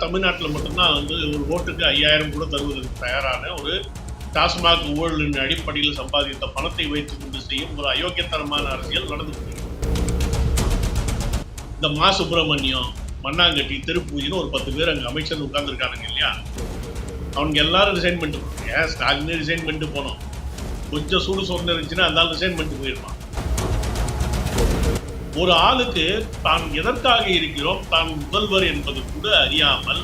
தமிழ்நாட்டில் மட்டும்தான் ஒரு ஓட்டுக்கு 5000 கூட தருவதற்கு தயாரான ஒரு டாஸ்மாக் ஊழலின் அடிப்படையில் சம்பாதித்த பணத்தை வைத்துக் கொண்டு செய்யும் ஒரு அயோக்கியத்தனமான அரசியல் நடந்து கொண்டிருக்கிறது. இந்த மா சுப்பிரமணியம், மண்ணாங்கட்டி, திருப்பூஜின்னு ஒரு 10 பேர் அங்கே அமைச்சர் உட்கார்ந்துருக்கானுங்க இல்லையா, அவங்க எல்லாரும் ரிசைன் பண்ணிட்டு போனோம். ஏன் ஸ்டாலினே ரிசைன் பண்ணிட்டு போனோம். கொஞ்சம் சூடு சொன்ன இருந்துச்சுன்னா அந்த ரிசைன் பண்ணிட்டு போயிருப்பான். ஒரு ஆளுக்கு தான் எதற்காக இருக்கிறோம், தான் முதல்வர் என்பது கூட அறியாமல்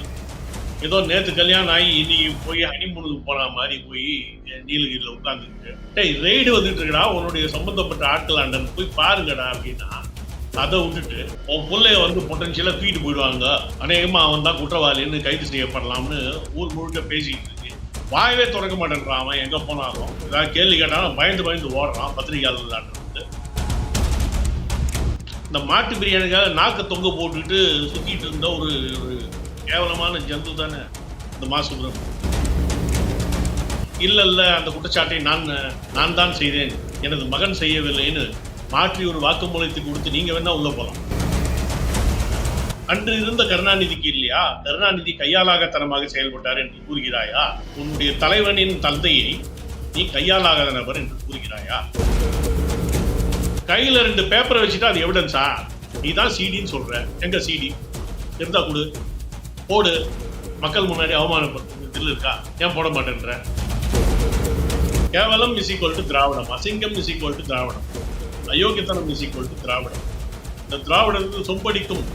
ஏதோ நேற்று கல்யாணம் ஆகி இன்னைக்கு போய் ஹனிமூனுக்கு போன மாதிரி போய் நீலகிரியில் உட்காந்துருக்கு ரெய்டு வந்துட்டு இருக்கடா, உன்னுடைய சம்பந்தப்பட்ட ஆட்களாண்டன் போய் பாருங்கடா அப்படின்னா, அதை விட்டுட்டு உன் பிள்ளைய பொட்டன்ஷியலா தூக்கிட்டு போயிடுவாங்க, அநேகமா அவன் தான் குற்றவாளின்னு கைது செய்யப்படலாம்னு ஊர் முழுக்க பேசிக்கிட்டு இருக்கு. வாயவே திறக்க மாட்டேன்றான். அவன் எங்க போனாலும் ஏதாவது கேள்வி கேட்டாலும் பயந்து பயந்து ஓடுறான் பத்திரிகையாளர். இந்த மாட்டு பிரியாணிக்காக நாக்க தொங்க போட்டுக்கிட்டு சுத்திட்டு இருந்த ஒரு கேவலமான ஜந்து தானே இந்த மா சுப்பிரமணியம். இல்ல அந்த குற்றச்சாட்டை நான் தான் செய்தேன், எனது மகன் செய்யவில்லைன்னு மாற்றி ஒரு வாக்குமூலத்தை கொடுத்து நீங்க வேணா உள்ள போலாம். அன்று இருந்த கருணாநிதிக்கு இல்லையா, கருணாநிதி கையாளாகத்தனமாக செயல்பட்டார் என்று கூறுகிறாயா? உன்னுடைய தலைவனின் தந்தையை நீ கையாளாகாத நபர் என்று கூறுகிறாயா? கையில 2 பேப்பரை வச்சுட்டா அது எவிடன்ஸா? நீ தான் சிடின்னு சொல்ற. எங்க சிடி இருந்தா கொடு, போடு. மக்கள் முன்னாடி அவமானப்படுத்து இருக்கா? ஏன் போட மாட்டேன்ற? கேவலம் இஸ் ஈக்குவல் டு திராவிடம், அசிங்கம் இஸ் ஈக்குவல் டு திராவிடம், அயோக்கியத்தனம் இஸ் ஈக்குவல் டு திராவிடம். இந்த திராவிடத்தில் சொம்படிக்கும்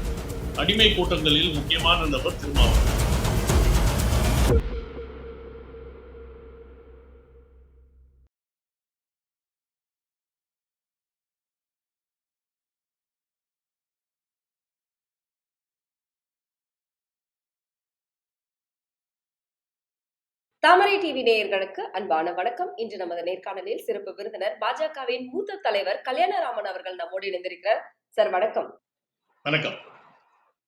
அடிமை கூட்டங்களில் முக்கியமான நபர் திருமாவளவன். தாமரை டிவி நேயர்களுக்கு அன்பான வணக்கம். இன்று நமது நேர்காணலில் சிறப்பு விருந்தினர் பாஜகவின் மூத்த தலைவர் கல்யாணராமன் அவர்கள் நம்மோடு இணைந்திருக்கிறார். சார் வணக்கம். வணக்கம்.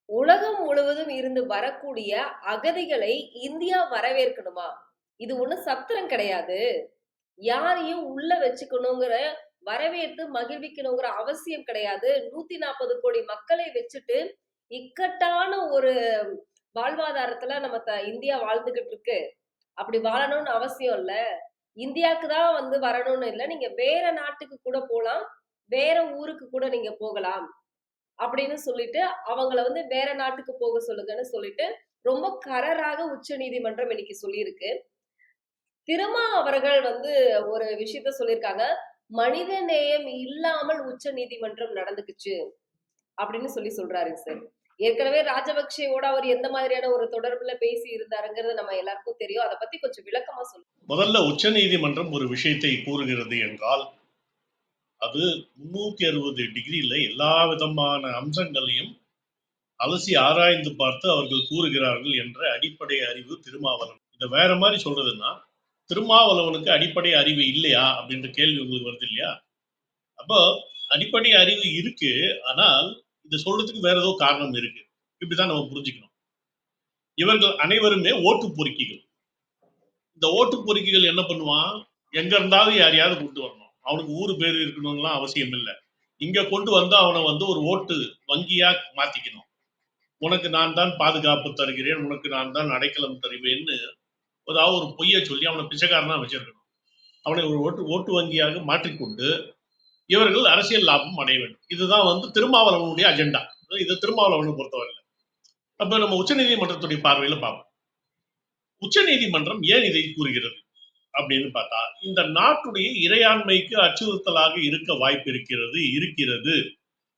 உலகம் முழுவதும் இருந்து வரக்கூடிய அகதிகளை இந்தியா வரவேற்கணுமா? இது ஒண்ணு சத்திரம் கிடையாது. யாரையும் உள்ள வச்சுக்கணுங்கிற, வரவேற்று மகிழ்விக்கணுங்கிற அவசியம் கிடையாது. 140 கோடி மக்களை வச்சுட்டு இக்கட்டான ஒரு வாழ்வாதாரத்துல நம்ம இந்தியா வாழ்ந்துகிட்டு இருக்கு. அப்படி வாழணும்னு அவசியம் இல்ல. இந்தியாவுக்கு தான் வரணும்னு இல்ல. நீங்க வேற நாட்டுக்கு கூட போலாம், வேற ஊருக்கு கூட நீங்க போகலாம் அப்படின்னு சொல்லிட்டு அவங்கள வேற நாட்டுக்கு போக சொல்லுங்கன்னு சொல்லிட்டு ரொம்ப கரராக உச்ச நீதிமன்றம் இன்னைக்கு சொல்லியிருக்கு. திருமா அவர்கள் ஒரு விஷயத்த சொல்லியிருக்காங்க. மனித நேயம் இல்லாமல் உச்ச நீதிமன்றம் நடந்துக்குச்சு அப்படின்னு சொல்றாரு சார். ஏற்கனவே ராஜபக்சேவோட அவர் எந்த மாதிரியான ஒரு தொடர்புல பேசி இருந்தாருங்கிறது நம்ம எல்லாருக்கும் தெரியும். அதை பத்தி கொஞ்சம் விளக்கமா சொல்லுங்க. முதல்ல உச்ச நீதிமன்றம் ஒரு விஷயத்தை கூறுகிறது என்றால், அது 360 டிகிரியில எல்லா விதமான அம்சங்களையும் அலசி ஆராய்ந்து பார்த்து அவர்கள் கூறுகிறார்கள் என்ற அடிப்படை அறிவு திருமாவளவன். இதை வேற மாதிரி சொல்றதுன்னா, திருமாவளவனுக்கு அடிப்படை அறிவு இல்லையா அப்படின்ற கேள்வி உங்களுக்கு வருது இல்லையா? அப்போ அடிப்படை அறிவு இருக்கு, ஆனால் இதை சொல்றதுக்கு வேற ஏதோ காரணம் இருக்கு. இப்படிதான் நம்ம புரிஞ்சுக்கணும். இவர்கள் அனைவருமே ஓட்டு பொறுக்கிகள். இந்த ஓட்டு பொறுக்கிகள் என்ன பண்ணுவான்? எங்க இருந்தாலும் யாரையாவது கொண்டு வரணும். அவனுக்கு ஊரு பேர் இருக்கணும்லாம் அவசியம் இல்லை. இங்க கொண்டு வந்து அவனை ஒரு ஓட்டு வங்கியா மாத்திக்கணும். உனக்கு நான் தான் பாதுகாப்பு தருகிறேன், உனக்கு நான் தான் அடைக்கலம் தருவேன்னு ஏதாவது ஒரு பொய்யை சொல்லி அவனை பிச்சைக்காரனா வச்சிருக்கணும். அவனை ஒரு ஓட்டு வங்கியாக மாற்றிக்கொண்டு இவர்கள் அரசியல் லாபம் அடைய வேண்டும். இதுதான் திருமாவளவனுடைய அஜெண்டா. இது திருமாவளவனை பொறுத்தவரை. அப்ப நம்ம உச்ச நீதிமன்றத்துடைய பார்வையில பார்ப்போம். உச்ச நீதிமன்றம் ஏன் இதை கூறுகிறது அப்படின்னு பார்த்தா, இந்த நாட்டுடைய இறையாண்மைக்கு அச்சுறுத்தலாக இருக்க வாய்ப்பு இருக்கிறது,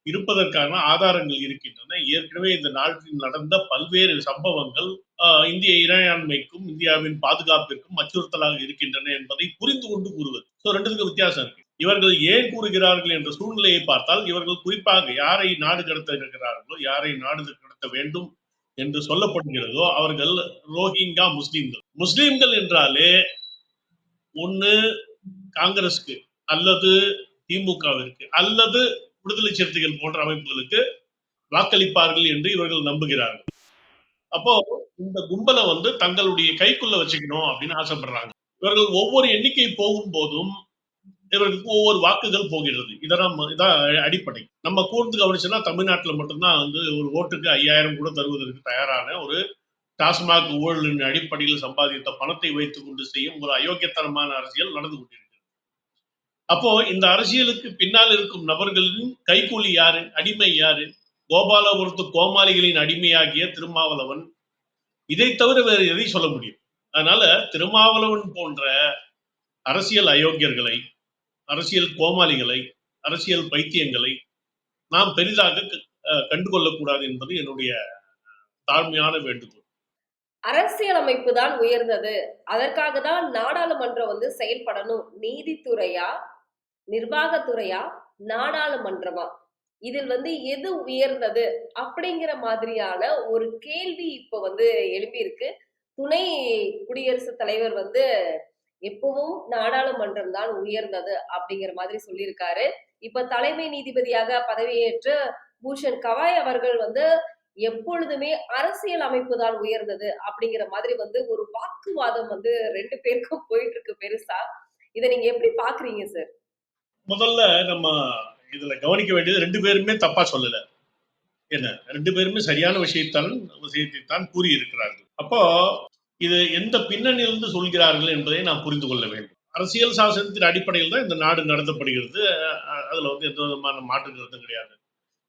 இருப்பதற்கான ஆதாரங்கள் இருக்கின்றன. ஏற்கனவே இந்த நாட்டில் நடந்த பல்வேறு சம்பவங்கள் இந்திய இறையாண்மைக்கும் இந்தியாவின் பாதுகாப்பிற்கும் அச்சுறுத்தலாக இருக்கின்றன என்பதை புரிந்து கொண்டு கூறுவது. ரெண்டுத்துக்கு வித்தியாசம் இருக்கு. இவர்கள் ஏன் கூறுகிறார்கள் என்ற சூழ்நிலையை பார்த்தால், இவர்கள் குறிப்பாக யாரை நாடு கடத்த இருக்கிறார்களோ, யாரை நாடு கடத்த வேண்டும் என்று சொல்லப்படுகிறதோ அவர்கள் ரோஹிங்கா முஸ்லிம்கள் என்றாலே ஒண்ணு காங்கிரஸ்க்கு அல்லது திமுகவிற்கு அல்லது விடுதலை சிறுத்தைகள் போன்ற அமைப்புகளுக்கு வாக்களிப்பார்கள் என்று இவர்கள் நம்புகிறார்கள். அப்போ இந்த கும்பலை தங்களுடைய கைக்குள்ள வச்சுக்கணும் அப்படின்னு ஆசைப்படுறாங்க. இவர்கள் ஒவ்வொரு எண்ணிக்கை போகும் போதும் இவர்களுக்கு ஒவ்வொரு வாக்குகள் போகிறது. இதான் அடிப்படை. நம்ம கூர்ந்து கவனிச்சோம்னா தமிழ்நாட்டில் மட்டும்தான் ஒரு ஓட்டுக்கு 5000 கூட தருவதற்கு தயாரான ஒரு டாஸ்மாக் ஊழலின் அடிப்படையில் சம்பாதித்த பணத்தை வைத்துக் கொண்டு செய்யும் ஒரு அயோக்கியத்தனமான அரசியல் நடந்து கொண்டிருக்கிறது. அப்போ இந்த அரசியலுக்கு பின்னால் இருக்கும் நபர்களின் கைக்கூலி யாரு, அடிமை யாரு? கோபாலபுரத்து கோமாளிகளின் அடிமையாகிய திருமாவளவன். இதை தவிர வேறு எதை சொல்ல முடியும்? அதனால திருமாவளவன் போன்ற அரசியல் அயோக்கியர்களை, அரசியல் கோமாளிகளை, அரசியல் பைத்தியங்களை நாம் பெரிதாக கண்டுகொள்ளக்கூடாது என்பது என்னுடைய தாழ்மையான வேண்டுகோள். அரசியலமைப்பு தான் உயர்ந்தது. அதற்காக தான் நாடாளுமன்றம் வந்து செயல்படணும். நீதித்துறையா, நிர்வாகத்துறையா, நாடாளுமன்றமா? இதில் வந்து எது உயர்ந்தது? அப்படிங்கிற மாதிரியான ஒரு கேள்வி இப்ப வந்து எழும்பியிருக்கு. துணை குடியரசுத் தலைவர் வந்து எப்பவும் நாடாளுமன்றம் தான் உயர்ந்தது அப்படிங்கிற மாதிரி சொல்லியிருக்காரு. இப்ப தலைமை நீதிபதியாக பதவியேற்ற பூஷன் கவாய் அவர்கள் வந்து எப்பொழுதுமே அரசியல் அமைப்பு தான் உயர்ந்தது அப்படிங்கிற மாதிரி வந்து ஒரு வாக்குவாதம் வந்து 2 பேருக்கும் போயிட்டு இருக்கு பெருசா. இத நீங்க எப்படி பார்க்குறீங்க சார்? முதல்ல நம்ம இதுல கவனிக்க வேண்டியது 2 பேருமே தப்பா சொல்லல. என்ன 2 பேருமே சரியான விஷயத்தைத்தான் கூறியிருக்கிறார்கள். அப்போ இது எந்த பின்னணியிலிருந்து சொல்கிறார்கள் என்பதை நாம் புரிந்து கொள்ள வேண்டும். அரசியல் சாசனத்தின் அடிப்படையில் தான் இந்த நாடு நடத்தப்படுகிறது. அதுல வந்து எந்த விதமான மாற்று கருத்தும் கிடையாது.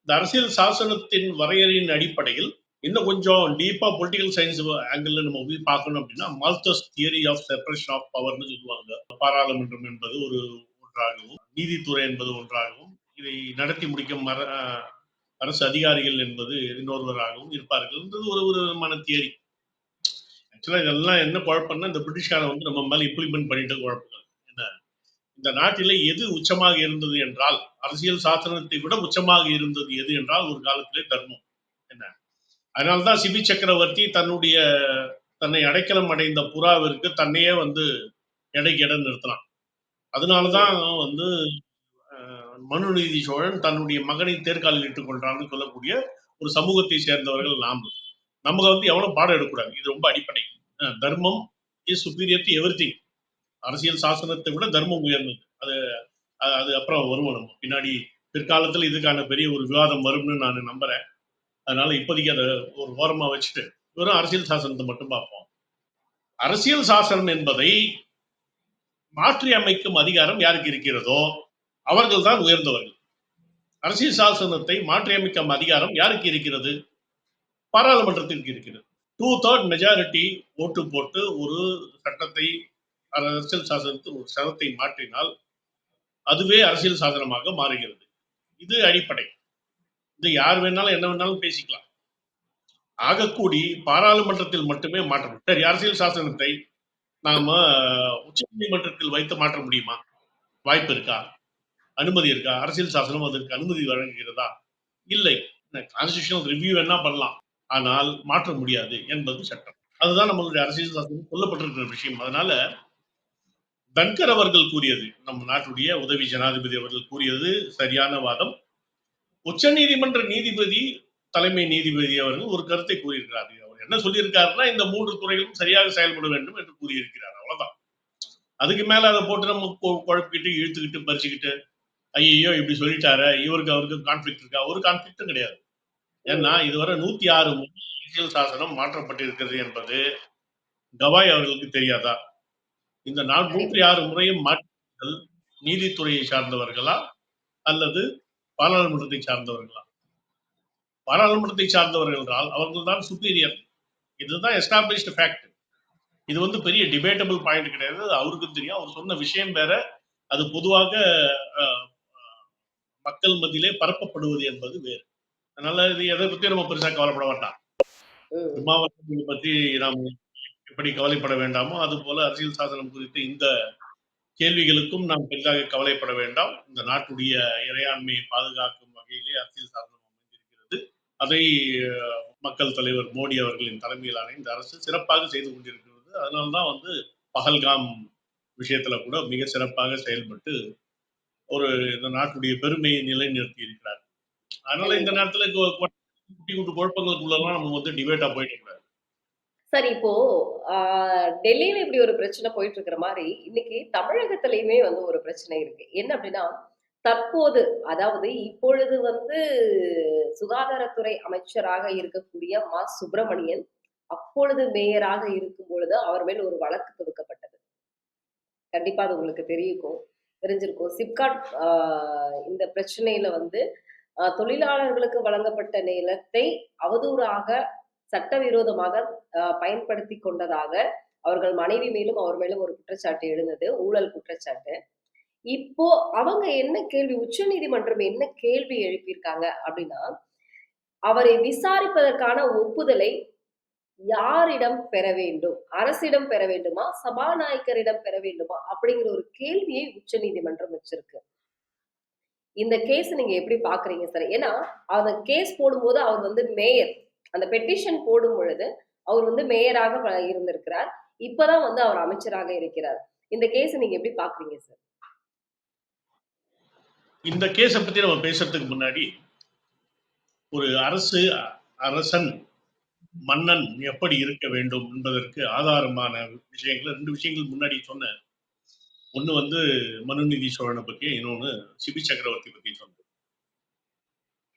இந்த அரசியல் சாசனத்தின் வரையறையின் அடிப்படையில் இன்னும் கொஞ்சம் டீப்பா பொலிட்டிக்கல் சயின்ஸ் ஆங்கிள் நம்ம போய் பார்க்கணும் அப்படின்னா Malthus theory of separation of பவர்னு சொல்லுவாங்க. பாராளுமன்றம் என்பது ஒரு ஒன்றாகவும், நீதித்துறை என்பது ஒன்றாகவும், இதை நடத்தி முடிக்கும் அரசு அதிகாரிகள் என்பது இன்னொருவராகவும் இருப்பார்கள் என்றது ஒரு ஒரு விதமான தியரி. ஆக்சுவலா இதெல்லாம் என்ன குழப்பம்னா இந்த பிரிட்டிஷ்காரன் வந்து நம்ம மேல இம்ப்ளிமெண்ட் பண்ணிட்டு குழப்பங்கள் என்ன இந்த நாட்டிலே எது உச்சமாக இருந்தது என்றால் அரசியல் சாசனத்தை விட உச்சமாக இருந்தது எது என்றால் ஒரு காலத்திலே தர்மம். என்ன அதனால்தான் சிபி சக்கரவர்த்தி தன்னை அடைக்கலம் அடைந்த புறாவிற்கு தன்னையே வந்து எடைக்கு இடம் நிறுத்தினான். அதனாலதான் வந்து மனுநீதி சோழன் தன்னுடைய மகனை தேர்காலில் இட்டுக் கொண்டான்னு சொல்லக்கூடிய ஒரு சமூகத்தை சேர்ந்தவர்கள் நமக்கு வந்து எவ்வளவு பாடம் எடுக்கக்கூடாது. இது ரொம்ப அடிப்படை. தர்மம் இஸ் சுப்பீரியர் டு எவ்ரிதிங். அரசியல் சாசனத்தை விட தர்மம் உயர்ந்தது. அது அது அப்புறம் வருவோம் நம்ம பின்னாடி பிற்காலத்தில் இதுக்கான பெரிய ஒரு விவாதம் வரும்னு நான் நம்புறேன். அதனால இப்போதைக்கு அதை ஒரு ஓரமா வச்சுட்டு வெறும் அரசியல் சாசனத்தை மட்டும் பார்ப்போம். அரசியல் சாசனம் என்பதை மாற்றி அமைக்கும் அதிகாரம் யாருக்கு இருக்கிறதோ அவர்கள் தான் உயர்ந்தவர்கள். அரசியல் சாசனத்தை மாற்றி அமைக்கும் அதிகாரம் யாருக்கு இருக்கிறது? பாராளுமன்றத்திற்கு இருக்கிறது. 2/3 மெஜாரிட்டி ஓட்டு போட்டு ஒரு சட்டத்தை அரசியல் சாசனத்தில் ஒரு சட்டத்தை மாற்றினால் அதுவே அரசியல் சாசனமாக மாறுகிறது. இது அடிப்படை. இது யார் வேணாலும் என்ன வேணாலும் பேசிக்கலாம். ஆகக்கூடி பாராளுமன்றத்தில் மட்டுமே மாற்றம். சரி, அரசியல் சாசனத்தை நாம உச்ச நீதிமன்றத்தில் வைத்து மாற்ற முடியுமா? வாய்ப்பு இருக்கா? அனுமதி இருக்கா? அரசியல் சாசனம் அதற்கு அனுமதி வழங்குகிறதா? இல்லை. கான்ஸ்டிடியூஷனல் ரிவ்யூ என்ன பண்ணலாம், ஆனால் மாற்ற முடியாது என்பது சட்டம். அதுதான் நம்மளுடைய அரசியல் சாசனம் சொல்லப்பட்டிருக்கிற விஷயம். அதனால தன்கர் அவர்கள் கூறியது, நம் நாட்டுடைய உதவி ஜனாதிபதி அவர்கள் கூறியது சரியான வாதம். உச்ச நீதிமன்ற நீதிபதி, தலைமை நீதிபதி அவர்கள் ஒரு கருத்தை கூறியிருக்கிறார். அவர் என்ன சொல்லியிருக்காருன்னா இந்த 3 துறைகளும் சரியாக செயல்பட வேண்டும் என்று கூறியிருக்கிறார். அவ்வளவுதான். அதுக்கு மேல அதை போட்டு நம்ம குழப்பிக்கிட்டு இழுத்துக்கிட்டு பறிச்சுக்கிட்டு ஐயோ இப்படி சொல்லிட்டாரு, இவருக்கு அவருக்கு கான்ஃபிளிக்ட் இருக்கா? ஒரு கான்ஃபிளிக்டும் கிடையாது. ஏன்னா இதுவரை 106 முறை அரசியல் சாசனம் மாற்றப்பட்டிருக்கிறது என்பது கவாய் அவர்களுக்கு தெரியாதா? இந்த 106 முறையும் மாற்றங்கள் நீதித்துறையை சார்ந்தவர்களா அல்லது பாராளுமன்றத்தை சார்ந்தவர்களா? பாராளுமன்றத்தை சார்ந்தவர்கள் என்றால் அவர்கள் தான் சுப்பீரியர். இதுதான் எஸ்டாப்ளிஷ்டு ஃபேக்ட். இது வந்து பெரிய டிபேட்டபிள் பாயிண்ட் கிடையாது. அவருக்கும் தெரியும். அவர் சொன்ன விஷயம் வேற. அது பொதுவாக மக்கள் மத்தியிலே பரப்பப்படுவது என்பது வேறு. அதனால இது எதை பத்தி நம்ம பெருசா கவலைப்பட வேண்டாம். திருமாவளவன் பத்தி நாம் எப்படி கவலைப்பட வேண்டாமோ அது போல அரசியல் சாசனம் குறித்து இந்த கேள்விகளுக்கும் நாம் பெரிதாக கவலைப்பட வேண்டாம். இந்த நாட்டுடைய இறையாண்மையை பாதுகாக்கும் வகையிலே அரசியல் சாசனம் அமைந்திருக்கிறது. அதை மக்கள் தலைவர் மோடி அவர்களின் தலைமையிலான இந்த அரசு சிறப்பாக செய்து கொண்டிருக்கிறது. அதனால்தான் வந்து பஹல்காம் விஷயத்துல கூட மிக சிறப்பாக செயல்பட்டு இந்த நாட்டுடைய பெருமையை நிலைநிறுத்தி இருக்கிறார். அதனால இந்த நேரத்துல குட்டி குட்டி குழப்பங்களுக்குள்ளலாம் நம்ம வந்து டிபேட்டா போயிட்டு கூடாது. சரி, இப்போ டெல்லியில இப்படி ஒரு பிரச்சனை போயிட்டு இருக்கிற மாதிரி இன்னைக்கு தமிழகத்திலயுமே வந்து ஒரு பிரச்சனை இருக்கு. என்ன அப்படின்னா, தற்போது அதாவது இப்பொழுது வந்து சுகாதாரத்துறை அமைச்சராக இருக்கக்கூடிய மா. சுப்பிரமணியன் அப்பொழுது மேயராக இருக்கும் பொழுது அவர் மேல் ஒரு வழக்கு தொடுக்கப்பட்டது. கண்டிப்பா அது உங்களுக்கு தெரிஞ்சிருக்கும். சிப்காட் இந்த பிரச்சனையில வந்து தொழிலாளர்களுக்கு வழங்கப்பட்ட நிலத்தை அவதூறாக சட்டவிரோதமாக பயன்படுத்திக் கொண்டதாக அவர்கள் மனைவி மேலும், அவர் மேலும் ஒரு குற்றச்சாட்டு எழுந்தது. ஊழல் குற்றச்சாட்டு. இப்போ அவங்க என்ன கேள்வி உச்சநீதிமன்றம் என்ன கேள்வி எழுப்பியிருக்காங்க அப்படின்னா, அவரை விசாரிப்பதற்கான ஒப்புதலை யாரிடம் பெற வேண்டும்? அரசிடம் பெற வேண்டுமா? சபாநாயகரிடம் பெற வேண்டுமா? அப்படிங்கிற ஒரு கேள்வியை உச்சநீதிமன்றம் வச்சிருக்கு. இந்த கேஸ் நீங்க எப்படி பார்க்குறீங்க சார்? ஏன்னா, அந்த கேஸ் போடும்போது அவர் வந்து மேயர். அந்த பெட்டிஷன் போடும் பொழுது, அவர் வந்து மேயராக இருந்திருக்கிறார். இப்பதான் வந்து அவர் அமைச்சராக இருக்கிறார். இந்த கேஸ நீங்க எப்படி பார்க்குறீங்க சார்? இந்த கேஸ பத்தி நம்ம பேசுறதுக்கு முன்னாடி, ஒரு அரசன், மன்னன் எப்படி இருக்க வேண்டும் என்பதற்கு ஆதாரமான விஷயங்கள 2 விஷயங்கள் முன்னாடி சொன்னேன். ஒண்ணு வந்து மனுநீதி சோழனை பத்தி, இன்னொன்னு சிபி சக்கரவர்த்தி பத்தி சொன்னேன்.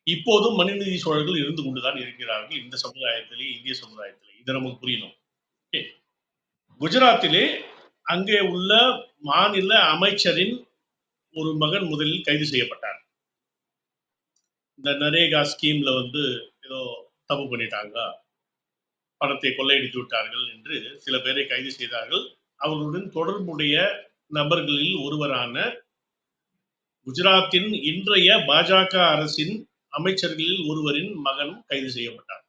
இப்போதும் மனுநீதி சோழர்கள் இருந்து கொண்டுதான் இருக்கிறார்கள் இந்த சமுதாயத்திலே, இந்திய சமுதாயத்திலே. இது நமக்கு புரியணும். ஓகே. குஜராத்திலே அங்கே உள்ள மாநில அமைச்சரின் ஒரு மகன் முதலில் கைது செய்யப்பட்டார். இந்த நரேகா ஸ்கீம்ல வந்து ஏதோ தப்பு பண்ணிட்டாங்க, பணத்தை கொள்ளையடித்து விட்டார்கள் என்று சில பேரை கைது செய்தார்கள். அவர்களுடன் தொடர்புடைய நபர்களில் ஒருவரான குஜராத்தின் இன்றைய பாஜக அரசின் அமைச்சர்களில் ஒருவரின் மகன் கைது செய்யப்பட்டார்.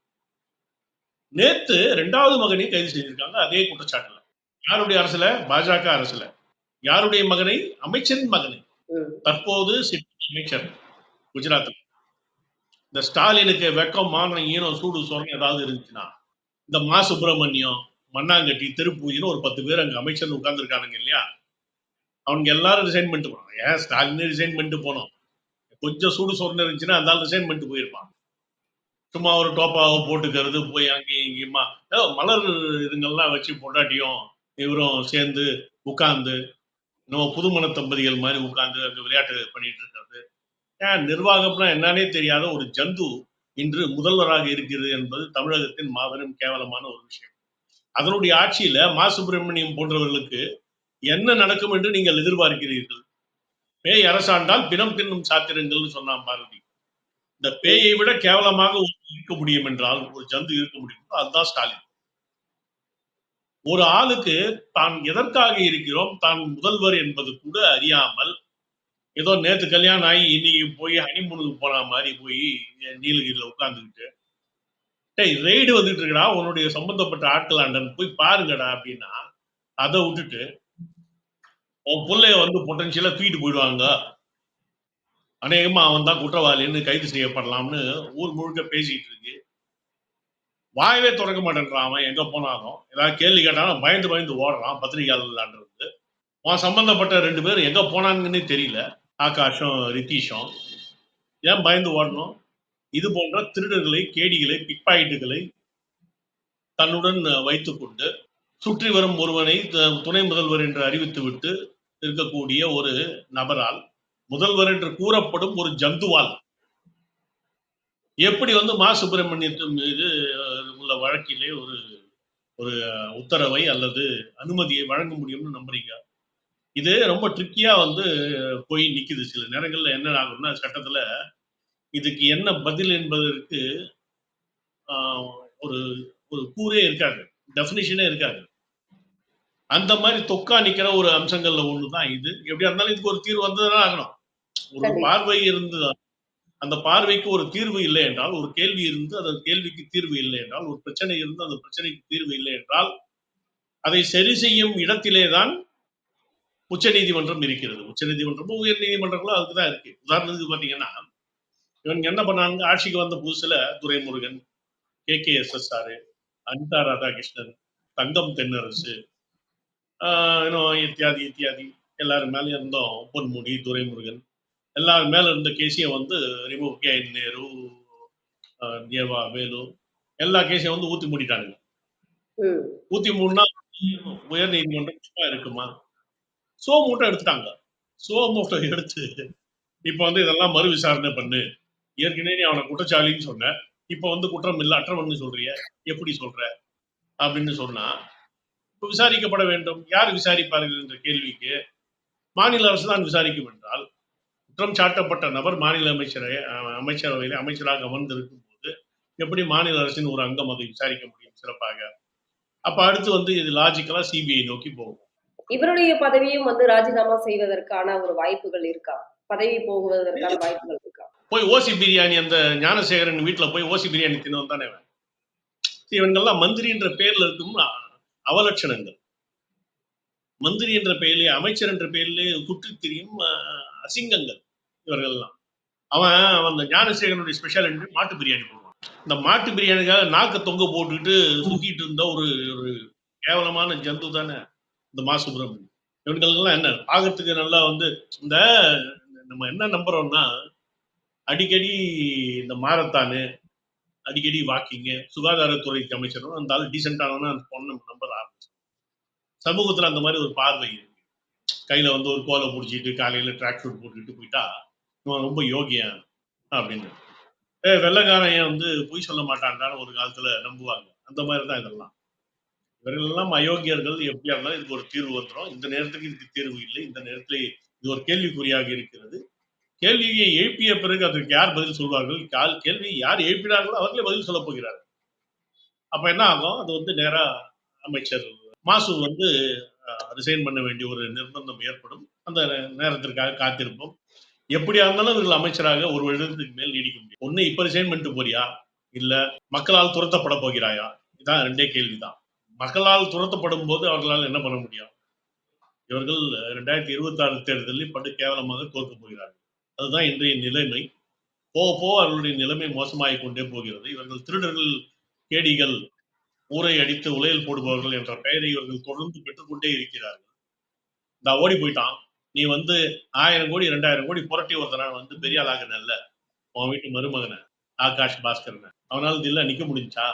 நேத்து 2வது மகனையும் கைது செய்திருக்காங்க அதே குற்றச்சாட்டுல. யாருடைய அரசுல? பாஜக அரசுல. யாருடைய மகனை? அமைச்சரின் மகனை. தற்போது அமைச்சர் குஜராத்தில். இந்த ஸ்டாலினுக்கு வெக்கம், மானம், ஈனம், சூடு, சொரணை ஏதாவது இருந்துச்சுன்னா, இந்த மா சுப்பிரமணியம், மண்ணாங்கட்டி, திருப்பூயின்னு ஒரு 10 பேர் அங்க அமைச்சர் உட்கார்ந்துருக்கானுங்க இல்லையா? அவங்க எல்லாரும் ரிசைன் பண்ணிட்டு போனாங்க. ஏன் ஸ்டாலினே ரிசைன் பண்ணிட்டு போனோம். கொஞ்சம் சூடு சொரணை இருந்துச்சுன்னா அந்த ரிசைன் பண்ணிட்டு போயிருப்பான். சும்மா ஒரு டோப்பாவை போட்டுக்கிறது, போய் அங்கேயும் இங்கேயுமா மலர் இதுங்கெல்லாம் வச்சு பொண்டாட்டியும் இவரும் சேர்ந்து உட்கார்ந்து நம்ம புதுமண தம்பதிகள் மாதிரி உட்கார்ந்து அங்க விளையாட்டு பண்ணிட்டு இருக்கிறது. ஏன் நிர்வாகம்னா என்னன்னே தெரியாத ஒரு ஜந்து இன்று முதல்வராக இருக்கிறது என்பது தமிழகத்தின் மாபெரும் கேவலமான ஒரு விஷயம். அதனுடைய ஆட்சியில மா சுப்பிரமணியம் போன்றவர்களுக்கு என்ன நடக்கும் என்று நீங்கள் எதிர்பார்க்கிறீர்கள்? பேய் அரசாண்டால் பிணம் தின்னும் சாத்திரங்கள்னு சொன்னான் பாரதி. இந்த பேயை விட கேவலமாக இருக்க முடியும் என்றால், ஒரு ஜந்து இருக்க முடியும், அதுதான் ஸ்டாலின். ஒரு ஆளுக்கு தான் எதற்காக இருக்கிறோம், தான் முதல்வர் என்பது கூட அறியாமல், ஏதோ நேத்து கல்யாணம் ஆகி இன்னைக்கு போய் ஹனிமூனுக்கு போன மாதிரி போய் நீலகிரியில உட்கார்ந்துக்கிட்டு, டேய் ரெய்டு வந்துட்டு இருக்கடா, உன்னுடைய சம்பந்தப்பட்ட ஆட்களாண்டன் போய் பாருங்கடா அப்படின்னா, அதை விட்டுட்டு உன் பிள்ளைய வந்து பொட்டன்ஷியலா தூக்கிட்டு போயிடுவாங்க, அநேகமா அவன் தான் குற்றவாளின்னு கைது செய்யப்படலாம்னு ஊர் முழுக்க பேசிட்டு இருக்கு. வாயவே திறக்க மாட்டேன்றான். அவன் எங்க போனாலும் ஏதாவது கேள்வி கேட்டாலும் பயந்து பயந்து ஓடுறான். பத்திரிகையாளர் உன் சம்பந்தப்பட்ட 2 பேர் எங்க போனாங்கன்னே தெரியல. ஆகாஷும் ரித்தீஷும் ஏன் பயந்து ஓடணும்? இது போன்ற திருடர்களை, கேடிகளை, பிக்பாக்கெட்டுகளை தன்னுடன் வைத்துக் கொண்டு சுற்றி வரும் ஒருவனை துணை முதல்வர் என்று அறிவித்துவிட்டு இருக்கக்கூடிய ஒரு நபரால், முதல்வர் என்று கூறப்படும் ஒரு ஜந்துவால் எப்படி வந்து மா சுப்பிரமணியத்தின் மீது உள்ள வழக்கிலே ஒரு ஒரு உத்தரவை அல்லது அனுமதியை வழங்க முடியும்னு நம்புறீங்க? இது ரொம்ப ட்ரிக்கியா வந்து போய் நிக்குது. சில நேரங்கள்ல என்ன ஆகும்னா, சட்டத்துல இதுக்கு என்ன பதில் என்பதற்கு ஒரு ஒரு கூறே இருக்காது, டெஃபினிஷனே இருக்காது. அந்த மாதிரி தொக்கா நிக்கிற ஒரு அம்சங்கள்ல ஒண்ணுதான் இது. எப்படியா இருந்தாலும் இதுக்கு ஒரு தீர்வு வந்துதான் ஆகணும். ஒரு பார்வை இருந்து அந்த பார்வைக்கு ஒரு தீர்வு இல்லை என்றால், ஒரு கேள்வி இருந்து அந்த கேள்விக்கு தீர்வு இல்லை என்றால், ஒரு பிரச்சனை இருந்து அந்த பிரச்சனைக்கு தீர்வு இல்லை என்றால், அதை சரி செய்யும் இடத்திலே தான் உச்ச நீதிமன்றம் இருக்கிறது. உச்ச நீதிமன்றமும் உயர் நீதிமன்றங்களும் அதுக்குதான் இருக்கு. உதாரணத்துக்கு பாத்தீங்கன்னா, இவங்க என்ன பண்ணாங்க, ஆட்சிக்கு வந்த புதுசுல துரைமுருகன், KKSSR, அனிதா ராதாகிருஷ்ணன், தங்கம் தென்னரசு, இத்தியாதி இத்தியாதி எல்லாரும் மேல இருந்தோம். பொன்முடி, துரைமுருகன் எல்லாரும் மேல இருந்த கேஸையும் வந்து ரிமூவ் KN நேரு, தேவா வேலு எல்லா கேஸையும் வந்து ஊத்தி மூடிட்டானுங்க. ஊத்தி மூடினா உயர் நீதிமன்றம் சும்மா இருக்குமா? சோ மூட்டை எடுத்துட்டாங்க. சோ மூட்டை எடுத்து இப்ப வந்து இதெல்லாம் மறு விசாரணை பண்ணு. ஏற்கனவே நீ அவனை குற்றச்சாலின்னு சொன்ன, இப்ப வந்து குற்றம் இல்ல அற்றவன்னு சொல்றிய, எப்படி சொல்ற? அப்படின்னு சொன்னா இப்ப விசாரிக்கப்பட வேண்டும். யார் விசாரிப்பார்கள் என்ற கேள்விக்கு மாநில அரசு தான் விசாரிக்கும் என்றால் குற்றம் சாட்டப்பட்ட நபர் மாநில அமைச்சரவையில் அமைச்சராக அமர்ந்திருக்கும் போது எப்படி மாநில அரசின் ஒரு அங்கம் அதை விசாரிக்க முடியும் சிறப்பாக? அப்ப அடுத்து வந்து இது லாஜிக்கலா சிபிஐ நோக்கி போகும். இவருடைய பதவியும் வந்து ராஜினாமா செய்வதற்கான ஒரு வாய்ப்புகள் இருக்கா? பதவி போகுவதற்கான வாய்ப்புகள் இருக்கா? போய் ஓசி பிரியாணி அந்த ஞானசேகரன் வீட்டுல போய் ஓசி பிரியாணி தின்னு வந்தானே இவங்கெல்லாம் மந்திரி என்ற பெயர்ல இருக்கும் அவலட்சணங்கள். மந்திரி என்ற பெயரிலே அமைச்சர் என்ற பெயரிலே குற்றி திரியும் அசிங்கங்கள் இவர்கள்லாம். அவன் அந்த ஞானசேகரனுடைய ஸ்பெஷல் என்று மாட்டு பிரியாணி போடுவான். இந்த மாட்டு பிரியாணிக்காக நாக்க தொங்க போட்டுக்கிட்டு சுத்திட்டு இருந்த ஒரு கேவலமான ஜந்து தானே இந்த மா சுப்பிரமணியம். இவங்களுக்கெல்லாம் என்ன பார்க்கறதுக்கு நல்லா வந்து இந்த நம்ம என்ன நம்புறோம்னா அடிக்கடி இந்த மாரத்தானு அடிக்கடி வாக்கிங்கு சுகாதாரத்துறை அமைச்சரும் அந்த ஆள் டீசென்டானவனா அந்த பொண்ணு நம்பர் ஆரம்பிச்சு சமூகத்துல அந்த மாதிரி ஒரு பார்வை இருக்கு. கையில வந்து ஒரு கோலை பிடிச்சிட்டு காலையில ட்ராக் ஷூட் போட்டுக்கிட்டு போயிட்டா இவன் ரொம்ப யோகியன் அப்படின்னு வெள்ளக்காரன் வந்து பொய் சொல்ல மாட்டான்டான்னு ஒரு காலத்துல நம்புவாங்க. அந்த மாதிரிதான் இதெல்லாம். இவர்கள் எல்லாம் அயோக்கியர்கள். எப்படியா இருந்தாலும் இதுக்கு ஒரு தீர்வு வந்துடும். இந்த நேரத்துக்கு இதுக்கு தீர்வு இல்லை. இந்த நேரத்துல இது ஒரு கேள்விக்குறியாக இருக்கிறது. கேள்வியை எழுப்பிய பிறகு அதற்கு யார் பதில் சொல்வார்கள்? கேள்வி யார் எழுப்பினார்களோ அவர்களே பதில் சொல்ல போகிறார்கள். அப்ப என்ன ஆகும்? அது வந்து நேரா அமைச்சர் மாசு வந்து ரிசைன் பண்ண வேண்டிய ஒரு நிர்பந்தம் ஏற்படும். அந்த நேரத்திற்காக காத்திருப்போம். எப்படியா இருந்தாலும் இவர்கள் அமைச்சராக ஒரு வருடத்துக்கு மேல் நீடிக்க முடியும். ஒண்ணு இப்ப ரிசைன் பண்ணிட்டு போறியா, இல்ல மக்களால் துரத்தப்பட போகிறாயா? இதான் ரெண்டே கேள்விதான். மக்களால் துரத்தப்படும் போது அவர்களால் என்ன பண்ண முடியும்? இவர்கள் 2026 தேர்தலில் படு கேவலமாக தோற்க போகிறார்கள். அதுதான் இன்றைய நிலைமை. போக போக அவர்களுடைய நிலைமை மோசமாகிக் கொண்டே போகிறது. இவர்கள் திருடர்கள், கேடிகள், ஊரை அடித்து உலையில் போடுபவர்கள் என்ற பெயரை இவர்கள் தொடர்ந்து பெற்றுக்கொண்டே இருக்கிறார்கள். இந்த ஓடி போயிட்டான், நீ வந்து 1000 கோடி 2000 கோடி புரட்டி ஒருத்தன வந்து பெரிய ஆளாகனல்ல உன் வீட்டு மருமகனை ஆகாஷ் பாஸ்கரனை, அவனால இல்ல நிக்க முடிஞ்சா?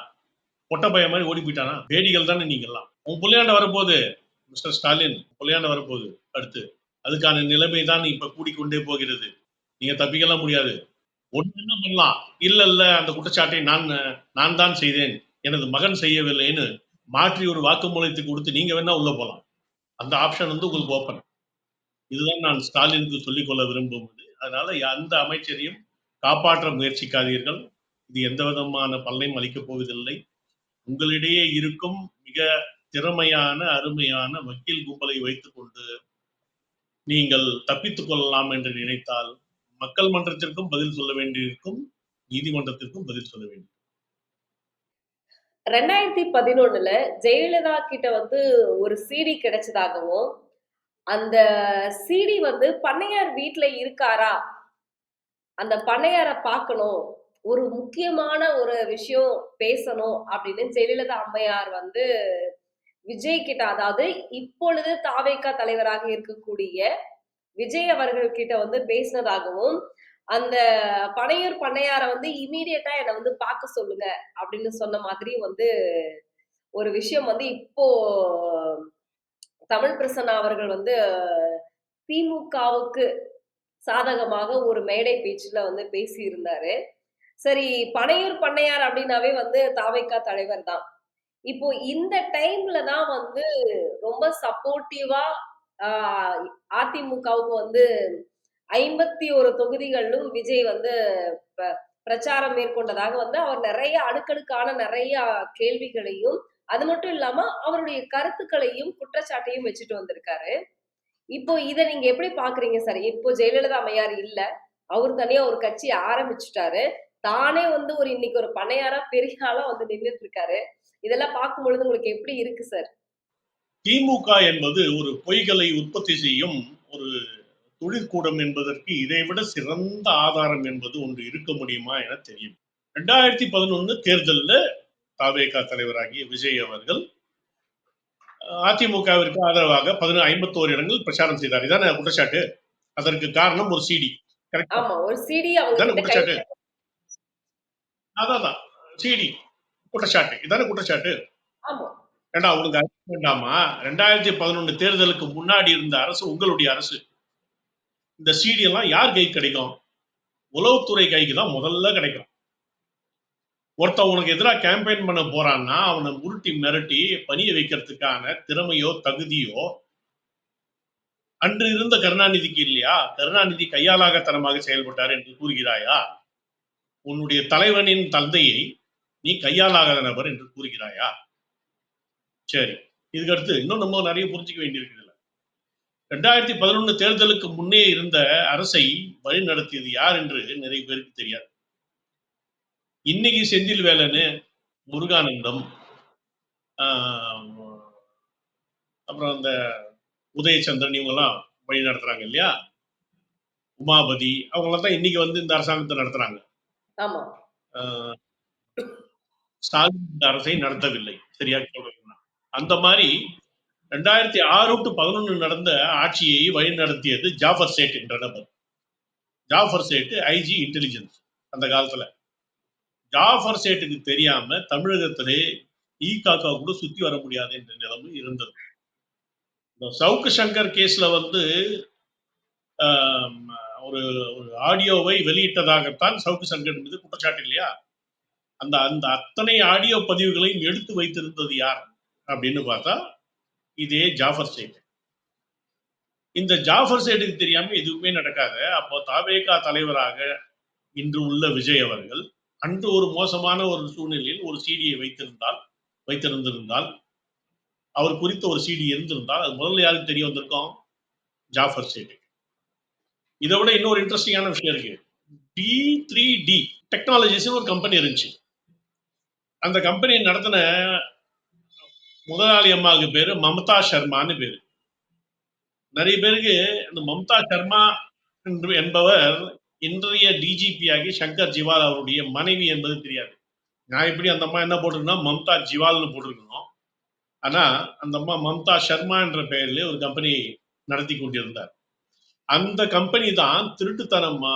பொட்ட பையன் மாதிரி ஓடி போயிட்டானா? வேடிகள் தானே நீங்கெல்லாம். உன் புள்ளையாண்ட வரப்போகுது மிஸ்டர் ஸ்டாலின், புள்ளையாண்ட வரப்போகுது அடுத்து. அதுக்கான நிலைமை தான் இப்ப கூடிக்கொண்டே போகிறது. நீங்க தப்பிக்கலாம் முடியாது. ஒண்ணு என்ன பண்ணலாம், இல்ல அந்த குற்றச்சாட்டை நான் தான் செய்தேன், எனது மகன் செய்யவில்லைன்னு மாற்றி ஒரு வாக்குமூலத்தை கொடுத்து நீங்க வேணா உள்ள போலாம். அந்த ஆப்ஷன் வந்து உங்களுக்கு ஓப்பன். இதுதான் நான் ஸ்டாலினுக்கு சொல்லிக் கொள்ள விரும்புவது. அதனால அந்த அமைச்சரையும் காப்பாற்ற முயற்சிக்காதீர்கள். இது எந்த விதமான பலனையும் அளிக்கப் போவதில்லை. உங்களிடையே இருக்கும் மிக திறமையான அருமையான வக்கீல் கும்பலை வைத்துக் கொண்டு நீங்கள் தப்பித்துக் கொள்ளலாம் என்று நினைத்தால் மக்கள் மன்றத்திற்கும் பதில் சொல்ல வேண்டியிருக்கும், நீதிமன்றத்திற்கும் பதில் சொல்ல வேண்டும். 2011ல ஜெயலலிதா கிட்ட வந்து ஒரு சிடி கிடைச்சதாகவும், அந்த சிடி வந்து பண்ணையார் வீட்ல இருக்காரா? அந்த பண்ணையார பார்க்கணும். ஒரு முக்கியமான ஒரு விஷயம் பேசணும் அப்படின்னு ஜெயலலிதா அம்மையார் வந்து விஜய் கிட்ட, அதாவது இப்பொழுது தாவேகா தலைவராக இருக்கக்கூடிய விஜய் அவர்கள் கிட்ட வந்து பேசினதாகவும், அந்த பனையூர் பண்ணையார வந்து இம்மீடியட்டா என்ன வந்து பார்க்க சொல்லுங்க அப்படின்னு சொன்ன மாதிரி வந்து ஒரு விஷயம் வந்து இப்போ தமிழ் பிரசன்னா அவர்கள் வந்து திமுகவுக்கு சாதகமாக ஒரு மேடை பேச்சுல வந்து பேசியிருந்தாரு. சரி, பனையூர் பண்ணையார் அப்படின்னாவே வந்து தாவேகா தலைவர் தான். இப்போ இந்த டைம்ல தான் வந்து ரொம்ப சப்போர்ட்டிவா ஆ அதிமுகவுக்கு வந்து 51 தொகுதிகளிலும் விஜய் வந்து பிரச்சாரம் மேற்கொண்டதாக வந்து அவர் நெறைய அடுக்கடுக்கான நெறைய கேள்விகளையும், அது மட்டும் இல்லாம அவருடைய கருத்துக்களையும், குற்றச்சாட்டையும் வச்சுட்டு வந்திருக்காரு. இப்போ இத நீங்க எப்படி பார்க்குறீங்க சார்? இப்போ ஜெயலலிதா அம்மையார் இல்ல. அவரு தனியா ஒரு கட்சி ஆரம்பிச்சுட்டாரு. தானே வந்து இன்னைக்கு ஒரு பண்ணையாரா பெரிய ஆளா வந்து நின்னுட்டு இருக்காரு. இதெல்லாம் பார்க்கும் பொழுது உங்களுக்கு எப்படி இருக்கு சார்? திமுக என்பது ஒரு பொய்களை உற்பத்தி செய்யும் ஒரு தொழிற்கூடம் என்பதற்கு இதைவிட சிறந்த ஆதாரம் என்பது ஒன்று இருக்க முடியுமா என தெரியும். 2011 தேர்தலில் தாவேகா தலைவராகிய விஜய் அவர்கள் அதிமுகவிற்கு ஆதரவாக 51 இடங்கள் பிரச்சாரம் செய்தார். இதான குற்றச்சாட்டு? அதற்கு காரணம் ஒரு சிடி. ஆமா, ஒரு சிடி அவங்க குற்றச்சாட்டு. அதான் சிடி குற்றச்சாட்டு. இதான குற்றச்சாட்டு. ஆமா. ஏண்டா உங்களுக்கு அரசு வேண்டாமா? 2011 தேர்தலுக்கு முன்னாடி இருந்த அரசு உங்களுடைய அரசு. இந்த சிடி எல்லாம் யார் கைக்கு கிடைக்கும்? உளவுத்துறை கைக்கு தான் முதல்ல கிடைக்கும். ஒருத்தன் உனக்கு எதிராக கேம்பெயின் பண்ண போறான்னா அவனை உருட்டி மிரட்டி பணிய வைக்கிறதுக்கான திறமையோ தகுதியோ அன்று இருந்த கருணாநிதிக்கு இல்லையா? கருணாநிதி கையாளாகத்தனமாக செயல்பட்டார் என்று கூறுகிறாயா? உன்னுடைய தலைவனின் தந்தையை நீ கையாளாகாத நபர் என்று கூறுகிறாயா? சரி, இதுக்கு அடுத்து இன்னும் நம்ம நிறைய புரிஞ்சுக்க வேண்டியிருக்கு. 2011 தேர்தலுக்கு முன்னே இருந்த அரசை வழி நடத்தியது யார் என்று நிறைய பேருக்கு தெரியாது. இன்னைக்கு செந்தில் வேலனு, முருகானந்தம், அப்புறம் அந்த உதயச்சந்திரன் இவங்கெல்லாம் வழி நடத்துறாங்க இல்லையா? உமாபதி அவங்களாம் தான் இன்னைக்கு வந்து இந்த அரசாங்கத்தை நடத்துறாங்க. ஆமா. ஸ்டாலின் இந்த அரசை நடத்தவில்லை. சரியா சொல்றேன். அந்த மாதிரி 2006 to 11 நடந்த ஆட்சியை வழி நடத்தியது ஜாஃபர் சேட் என்ற நபர். ஜாஃபர் சேட் ஐஜி இன்டெலிஜென்ஸ் அந்த காலத்துல. ஜாஃபர் சேட்டுக்கு தெரியாம தமிழகத்திலே காக்கா கூட சுத்தி வர முடியாது என்ற நிலைமை இருந்தது. இந்த சவுக்கு சங்கர் கேஸ்ல வந்து ஒரு ஆடியோவை வெளியிட்டதாகத்தான் சவுக்கு சங்கர் மீது குற்றச்சாட்டு இல்லையா? அந்த அந்த அத்தனை ஆடியோ பதிவுகளையும் எடுத்து வைத்திருந்தது யார் அப்படின்னு பார்த்தா இதே ஜாஃபர் சேட். இந்த ஜாஃபர் சேட்டுக்கு தெரியாம எதுவுமே நடக்காத. அப்போ தாவேகா தலைவராக இன்று உள்ள விஜய் அவர்கள் அன்று ஒரு மோசமான ஒரு சூழ்நிலையில் ஒரு சிடியை வைத்திருந்திருந்தால் அவர் குறித்த ஒரு சிடி இருந்திருந்தால் அது முதல்ல யாருக்கு தெரிய வந்திருக்கும்? ஜாஃபர் சேட்டு. இதை விட இன்னொரு இன்ட்ரெஸ்டிங்கான விஷயம் இருக்கு. D3D டெக்னாலஜிஸ் ஒரு கம்பெனி இருந்துச்சு. அந்த கம்பெனி நடத்தின முதலாளி அம்மாவுக்கு பேரு மம்தா சர்மான்னு பேரு. நிறைய பேருக்கு இந்த மம்தா சர்மா என்பவர் இன்றைய டிஜிபி ஆகி சங்கர் ஜிவால் அவருடைய மனைவி என்பது தெரியாது. நான் எப்படி அந்த அம்மா என்ன போட்டிருக்கணும், மம்தா ஜிவால்னு போட்டிருக்கணும். ஆனா அந்த அம்மா மம்தா சர்மா என்ற பெயரில் ஒரு கம்பெனி நடத்தி கொண்டிருந்தார். அந்த கம்பெனி தான் திருட்டுத்தனமா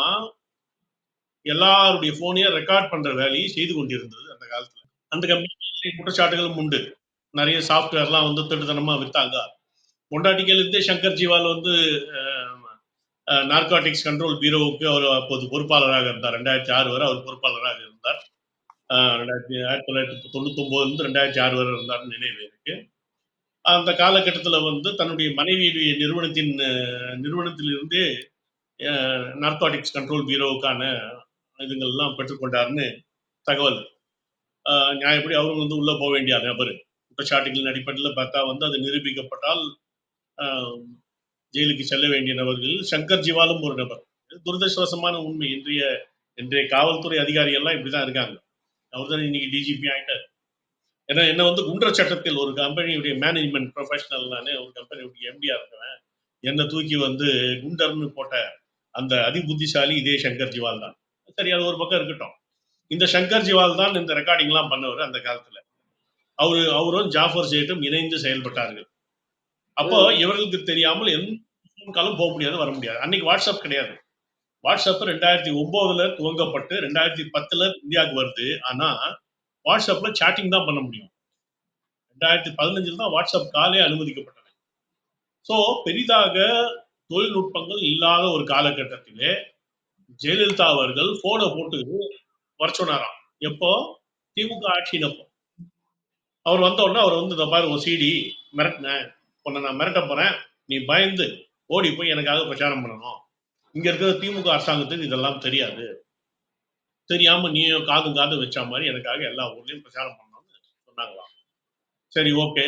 எல்லாருடைய போனையும் ரெக்கார்ட் பண்ற வேலையை செய்து கொண்டிருந்தது அந்த காலத்துல. அந்த கம்பெனி குற்றச்சாட்டுகளும் உண்டு. நிறைய சாப்ட்வேர்லாம் வந்து திருட்டுத்தனமா வித்தாங்க. பொண்டாட்டிகள் இருந்தே சங்கர் ஜிவால் வந்து நார்காட்டிக்ஸ் கண்ட்ரோல் பியூரோவுக்கு அவர் அப்போது பொறுப்பாளராக இருந்தார். 2006 வரை அவர் பொறுப்பாளராக இருந்தார். 1999 2006 வரை இருந்தார் நினைவு இருக்கு. அந்த காலகட்டத்தில் வந்து தன்னுடைய மனைவியுடைய நிறுவனத்திலிருந்தே நார்காட்டிக்ஸ் கண்ட்ரோல் பியூரோவுக்கான இதுங்கள்லாம் பெற்றுக்கொண்டார்னு தகவல். நியாயப்படி அவரும் வந்து உள்ள போக வேண்டிய நபர். குற்றச்சாட்டுகளின் அடிப்படையில் பார்த்தா வந்து அது நிரூபிக்கப்பட்டால் ஜெயிலுக்கு செல்ல வேண்டிய நபர்கள் சங்கர் ஜிவாலும் ஒரு நபர். துரதிருஷ்டவசமான உண்மை. இன்றைய காவல்துறை அதிகாரிகள்லாம் இப்படிதான் இருக்காங்க. அவர் தான் இன்னைக்கு டிஜிபி ஆயிட்டார். ஏன்னா என்ன வந்து குண்டர் சட்டத்தில் ஒரு கம்பெனியுடைய மேனேஜ்மெண்ட் ப்ரொஃபஷனல் நானே ஒரு கம்பெனியுடைய எம்டியா இருக்கிறேன். என்னை தூக்கி வந்து குண்டர்னு போட்ட அந்த அதிபுத்திசாலி இதே சங்கர் ஜிவால் தான். சரி, அது ஒரு பக்கம் இருக்கட்டும். இந்த சங்கர் ஜிவால் தான் இந்த ரெக்கார்டிங்லாம் பண்ணவர் அந்த காலத்துல. அவரும் ஜாஃபர் சேட்டும் இணைந்து செயல்பட்டார்கள். அப்போ இவர்களுக்கு தெரியாமல் எந்த காலம் போக முடியாது, வர முடியாது. அன்னைக்கு வாட்ஸ்அப் கிடையாது. வாட்ஸ்அப் 2009 துவங்கப்பட்டு 2010 இந்தியாவுக்கு வருது. ஆனா வாட்ஸ்அப்ல சாட்டிங் தான் பண்ண முடியும். 2015 தான் வாட்ஸ்அப் காலே அனுமதிக்கப்பட்டது. ஸோ பெரிதாக தொழில்நுட்பங்கள் இல்லாத ஒரு காலகட்டத்திலே ஜெயலலிதா அவர்கள் போனை போட்டு வர சொன்னாராம். எப்போ? திமுக ஆட்சியினப்போ. அவர் வந்த உடனே அவர் வந்து இந்த பாரு ஒரு சிடி மிரட்டினேன், உன்னை நான் மிரட்ட போறேன், நீ பயந்து ஓடி போய் எனக்காக பிரச்சாரம் பண்ணணும். இங்க இருக்கிற திமுக அரசாங்கத்துக்கு இதெல்லாம் தெரியாது, தெரியாம நீயும் காது வச்ச மாதிரி எனக்காக எல்லா ஊர்லயும் பிரச்சாரம் பண்ணணும்னு சொன்னாங்களாம். சரி, ஓகே.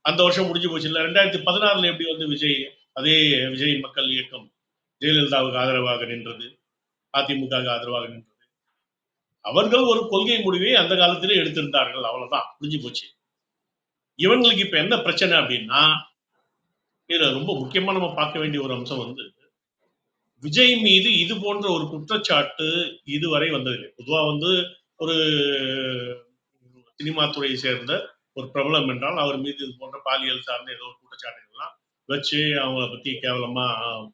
அந்த வருஷம் முடிஞ்சு போச்சு இல்ல. 2016 எப்படி வந்து அதே விஜய் மக்கள் இயக்கம் ஜெயலலிதாவுக்கு ஆதரவாக நின்றது, அதிமுக ஆதரவாக நின்றது. அவர்கள் ஒரு கொள்கை முடிவை அந்த காலத்திலே எடுத்திருந்தார்கள். அவ்வளவுதான், முடிஞ்சு போச்சு. இவங்களுக்கு இப்ப என்ன பிரச்சனை அப்படின்னா, இதுல ரொம்ப முக்கியமா நம்ம பார்க்க வேண்டிய ஒரு அம்சம் வந்து விஜய் மீது இது போன்ற ஒரு குற்றச்சாட்டு இதுவரை வந்ததில்லை. பொதுவா வந்து ஒரு சினிமா துறையை சேர்ந்த ஒரு பிரபலம் என்றால் அவர் மீது இது போன்ற பாலியல் சார்ந்த ஏதோ குற்றச்சாட்டுகள்லாம் வச்சு அவங்கள பத்தி கேவலமா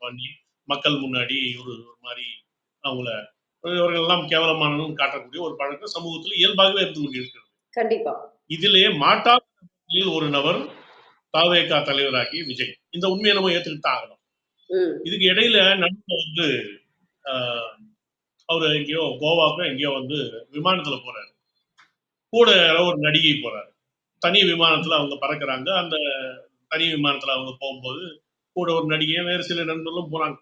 பண்ணி மக்கள் முன்னாடி ஒரு மாதிரி அவங்கள இவர்கள் எல்லாம் கேவலமானதும் காட்டக்கூடிய ஒரு பழக்கம் சமூகத்தில் இயல்பாகவே இருந்து கொண்டிருக்கிறது. கண்டிப்பா. இதிலே மாட்டாளில் ஒரு நபர் தாவேகா தலைவராகி விஜய். இந்த உண்மையை நம்ம ஏத்துக்கிட்டு தான் ஆகணும். இதுக்கு இடையில நடுவில் வந்து அவரு எங்கேயோ கோவாக்கு எங்கேயோ வந்து விமானத்துல போறாரு. கூட ஒரு நடிகை போறாரு. தனி விமானத்துல அவங்க பறக்குறாங்க. அந்த தனி விமானத்துல அவங்க போகும்போது கூட ஒரு நடிகை வேறு சில நண்பர்களும் போறாங்க.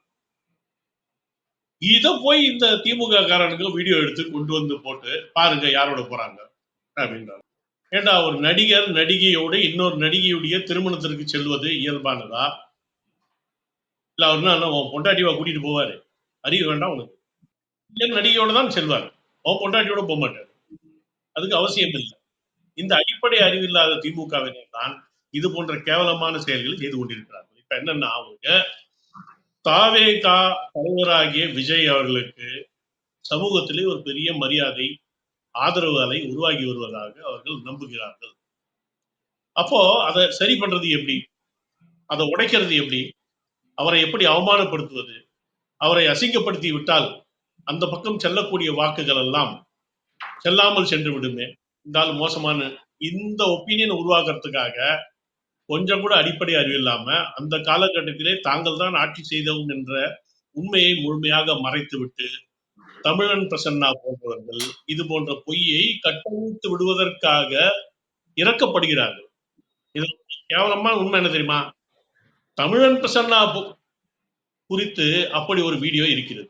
இத போய் இந்த திமுக காரனுங்க வீடியோ எடுத்து கொண்டு வந்து போட்டு பாருங்க யாரோட போறாங்க அப்படின்றாங்க. ஏண்டா ஒரு நடிகர் நடிகையோடு இன்னொரு நடிகையுடைய திருமணத்திற்கு செல்வது இயல்பானதா? இல்ல அவர்னா உன் பொண்டாட்டிவா கூட்டிட்டு போவாரு? அறிவு வேண்டாம் உனக்கு. நடிகையோட தான் செல்வார். அவன் பொண்டாட்டியோட போக மாட்டார். அதுக்கு அவசியம் இல்லை. இந்த அடிப்படை அறிவில்லாத திமுகவினர் தான் இது போன்ற கேவலமான செயல்களை செய்து கொண்டிருக்கிறார்கள். இப்ப என்னன்னா அவங்க தாவேகா தலைவராகிய விஜய் அவர்களுக்கு சமூகத்திலே ஒரு பெரிய மரியாதை ஆதரவு அலை உருவாகி வருவதாக அவர்கள் நம்புகிறார்கள். அப்போ அதை சரி பண்றது எப்படி? அதை உடைக்கிறது எப்படி? அவரை எப்படி அவமானப்படுத்துவது? அவரை அசிங்கப்படுத்தி விட்டால் அந்த பக்கம் செல்லக்கூடிய வாக்குகள் எல்லாம் செல்லாமல் சென்று விடுமே. இருந்தாலும் மோசமான இந்த ஒப்பீனியன் உருவாக்குறதுக்காக கொஞ்சம் கூட அடிப்படை அறிவு இல்லாம அந்த காலகட்டத்திலே தாங்கள் தான் ஆட்சி செய்தோம் என்ற உண்மையை முழுமையாக மறைத்துவிட்டு தமிழன் பிரசன்னா போன்றவர்கள் இது போன்ற பொய்யை கட்டமைத்து விடுவதற்காக இறக்கப்படுகிறார்கள். இது கேவலமான உண்மை என்ன தெரியுமா? தமிழன் பிரசன்னா குறித்து அப்படி ஒரு வீடியோ இருக்கிறது.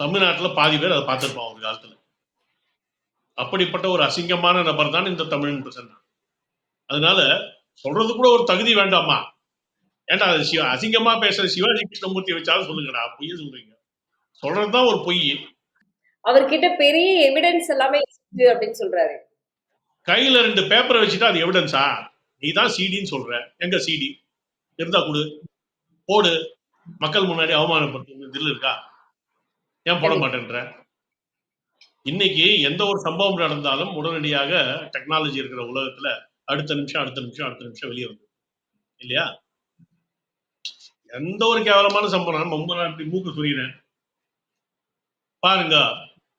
தமிழ்நாட்டுல பாதி பேர் அதை பார்த்திருப்பான் ஒரு காலத்துல. அப்படிப்பட்ட ஒரு அசிங்கமான நபர் தான் இந்த தமிழன் பிரசன்னா. அதனால சொல்றது கூட ஒரு தகுதி வேண்டாமா? ஏன்டா அசிங்கமா பேசுற சிவாஜி கிருஷ்ணமூர்த்தி வச்சாலும் சொல்லுங்கடா, பொய்ய சொல்றீங்க. சொல்றதுதான் ஒரு பொய். அவர்கிட்ட பெரிய எவிடன்ஸ் எல்லாமே இருக்கு அப்படின்னு சொல்றாரு. கையில 2 பேப்பரை வச்சுட்டா அது எவிடன்ஸா? நீ தான் சிடின்னு சொல்ற. எங்க சிடி இருந்தா கொடு, போடு. மக்கள் முன்னாடி அவமானப்படுத்து தில் இருக்கா? ஏன் போட மாட்டேன்ற? இன்னைக்கு எந்த ஒரு சம்பவம் நடந்தாலும் உடனடியாக டெக்னாலஜி இருக்கிற உலகத்துல அடுத்த நிமிஷம் வெளியே வந்து இல்லையா? எந்த ஒரு கேவலமான சம்பவம் ரொம்ப மூக்கு சொரிகிறேன் பாருங்க,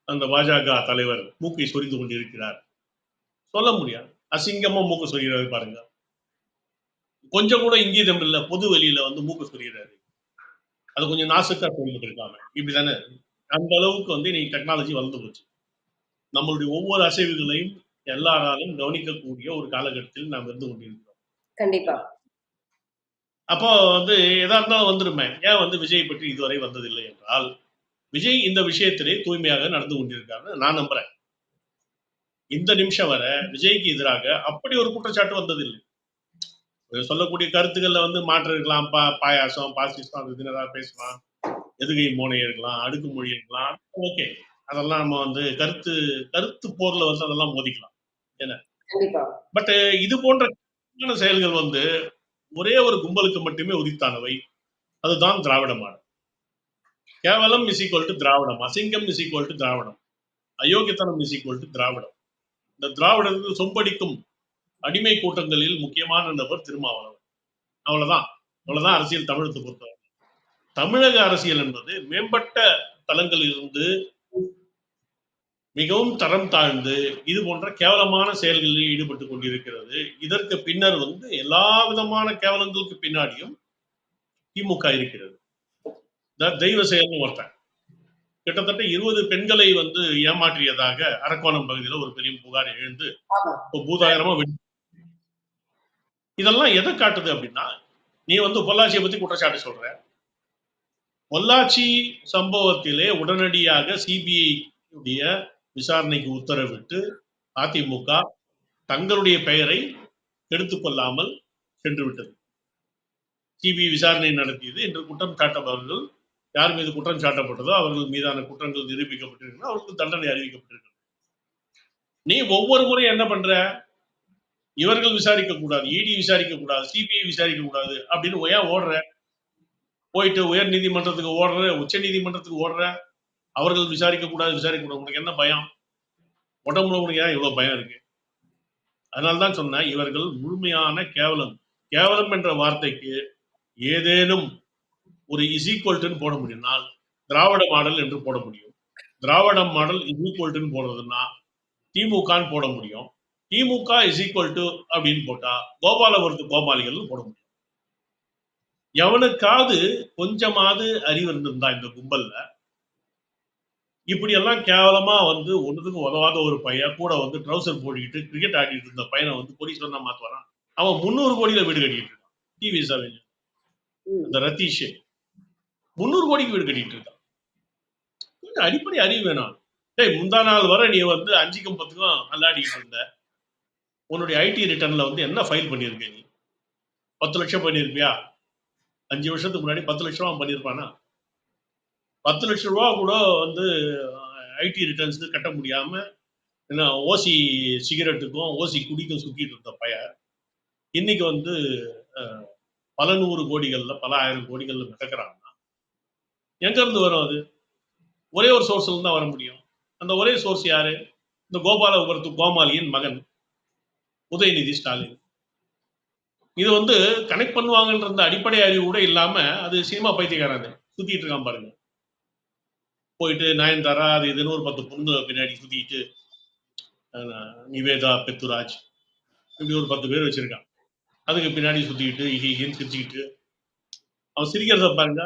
அந்த பாஜக தலைவர் மூக்கை சொரிந்து கொண்டிருக்கிறார். சொல்ல முடியாது. அசிங்கமா மூக்கு சொரிகிறாரு பாருங்க. கொஞ்சம் கூட இங்கீதம் இல்ல, பொது வெளியில வந்து மூக்கு சொரிகிறாரு. அது கொஞ்சம் நாசுக்கா சொல்லிட்டு இருக்காங்க. இப்படிதானே? அந்த அளவுக்கு வந்து நீ டெக்னாலஜி வளர்ந்து போச்சு. நம்மளுடைய ஒவ்வொரு அசைவுகளையும் எல்லாராலும் கவனிக்கக்கூடிய ஒரு காலகட்டத்தில் நாம் இருந்து கொண்டிருக்கிறோம். கண்டிப்பா. அப்போ வந்து எதா இருந்தாலும் வந்துருமே. ஏன் வந்து விஜய் பற்றி இதுவரை வந்ததில்லை என்றால் விஜய் இந்த விஷயத்திலே தூய்மையாக நடந்து கொண்டிருக்காருன்னு நான் நம்புறேன். இந்த நிமிஷம் வரை விஜய்க்கு எதிராக அப்படி ஒரு குற்றச்சாட்டு வந்ததில்லை. சொல்லக்கூடிய கருத்துக்கள்ல வந்து மாற்றம் இருக்கலாம், பாயாசம் பாசிசம் அது ஏதாவது பேசலாம், எதுகை மோனை இருக்கலாம், அடுக்குமொழி இருக்கலாம், ஓகே. அதெல்லாம் நம்ம வந்து கருத்து போர்ல வந்து அதெல்லாம் மோதிக்கலாம். என்ன? பட் இது போன்ற செயல்கள் வந்து ஒரே ஒரு கும்பலுக்கு மட்டுமே உரித்தானவை. அதுதான் திராவிட மாடல். கேவலம் இஸ் ஈக்குவல் டு திராவிடம், அசிங்கம் இஸ் ஈக்குவல் டு திராவிடம், அயோக்கியத்தனம் இஸ் ஈக்குவல் டு திராவிடம். இந்த திராவிடருக்கு சொம்படிக்கும் அடிமை கூட்டங்களில் முக்கியமான நபர் திருமாவளவன். அவ்வளவுதான் அரசியல் தமிழகத்தை பொறுத்தவரை. தமிழக அரசியல் என்பது மேம்பட்ட தளங்களில் இருந்து மிகவும் தரம் தாழ்ந்து இது போன்ற கேவலமான செயல்களில் ஈடுபட்டுக் கொண்டிருக்கிறது. இதற்கு பின்னர் வந்து எல்லா விதமான கேவலங்களுக்கு பின்னாடியும் திமுக இருக்கிறது. தெய்வ செயல்னு ஒருத்தன் கிட்டத்தட்ட 20 பெண்களை வந்து ஏமாற்றியதாக அரக்கோணம் பகுதியில் ஒரு பெரிய புகார் எழுந்து பூதாகரமா இதெல்லாம் எதை காட்டுது அப்படின்னா, நீ வந்து பொள்ளாச்சியை பத்தி குற்றச்சாட்டு சொல்ற. பொள்ளாச்சி சம்பவத்திலே உடனடியாக சிபிஐ உடைய விசாரணைக்கு உத்தரவிட்டு அதிமுக தங்களுடைய பெயரை கெடுத்துக் கொள்ளாமல் சென்று விட்டது. சிபிஐ விசாரணை நடத்தியது என்று குற்றம் சாட்டப்பவர்கள் யார் மீது குற்றம் சாட்டப்பட்டதோ அவர்கள் மீதான குற்றங்கள் நிரூபிக்கப்பட்டிருக்கிறது, அவர்களுக்கு தண்டனை அறிவிக்கப்பட்டிருக்கிறது. நீ ஒவ்வொரு முறையும் என்ன பண்ற? இவர்கள் விசாரிக்க கூடாது, இடி விசாரிக்க கூடாது, சிபிஐ விசாரிக்க கூடாது அப்படின்னு ஏன் ஓடுற? போயிட்டு உயர் நீதிமன்றத்துக்கு ஓடுற, உச்ச நீதிமன்றத்துக்கு ஓடுற, அவர்கள் விசாரிக்க கூடாது உனக்கு என்ன பயம்? உடம்புல உனக்கு ஏன் இவ்வளவு பயம் இருக்கு? அதனால்தான் சொன்னேன், இவர்கள் முழுமையான கேவலம் என்ற வார்த்தைக்கு ஏதேனும் ஒரு இஸ் ஈக்குவல் டு போட முடியும்னால் திராவிட மாடல் என்று போட முடியும். திராவிட மாடல் இஸ் ஈக்குவல் டு போடுறதுன்னா திமுக போட முடியும். திமுக இஸ் ஈக்குவல் டு அப்படின்னு போட்டா கோபாலபுரத்து கோபாலிகள் போட முடியும். எவனுக்காவது கொஞ்சமாவது அறிவு இருந்திருந்தா இந்த கும்பல்ல இப்படி எல்லாம் கேவலமா வந்து ஒண்ணுத்துக்கு உதவாத ஒரு பையன் கூட வந்து ட்ரௌசர் போட்டுக்கிட்டு கிரிக்கெட் ஆடிட்டு இருந்த பையனை வந்து கோடீஸ்வரனா மாத்துவாரான். அவன் 300 கோடியில வீடு கட்டிட்டு இருக்கான். டிவி சாவேஜ் ம். அந்த ரத்தீஷ் 300 கோடிக்கு வீடு கட்டிட்டு இருக்கான். கொஞ்சம் அடிப்படை அறிவு வேணும். டேய், முந்தா நாள் வரை நீ வந்து 5க்கும் 10க்கும் அல்லாடிட்டு இருந்த. உன்னுடைய ஐடி ரிட்டர்ன்ல வந்து என்ன ஃபைல் பண்ணியிருக்க நீ? 10 லட்சம் பண்ணியிருப்பியா? 5 வருஷத்துக்கு முன்னாடி 10 லட்சம் ரூபா பண்ணியிருப்பானா? 10 லட்சம் ரூபா கூட வந்து ஐடி ரிட்டர்ன்ஸ் கட்ட முடியாம என்ன ஓசி சிகரெட்டுக்கும் ஓசி குடிக்கும் சுத்திட்டு இருந்த பையன் இன்னைக்கு வந்து பல 100 கோடிகள்ல பல 1000 கோடிகள்ல மிதக்கிறாங்கன்னா எங்க இருந்து வரும் அது? ஒரே ஒரு சோர்ஸ்ல தான் வர முடியும். அந்த ஒரே சோர்ஸ் யாரு? இந்த கோபாலபுரத்து கோமாளியின் மகன் உதயநிதி ஸ்டாலின். இது வந்து கனெக்ட் பண்ணுவாங்கன்ற அந்த அடிப்படை அறிவு கூட இல்லாம அது சினிமா பைத்தியக்காரன் சுத்திட்டு இருக்கான் பாருங்க. போயிட்டு நயன்தாரா அது இதுன்னு ஒரு 10 பொண்ணு பின்னாடி சுத்திட்டு நிவேதா பெத்துராஜ் இப்படி ஒரு 10 பேர் வச்சிருக்கான். அதுக்கு பின்னாடி சுத்திக்கிட்டு இகின்னு சிரிச்சுக்கிட்டு அவன் சிரிக்கிறத பாருங்க.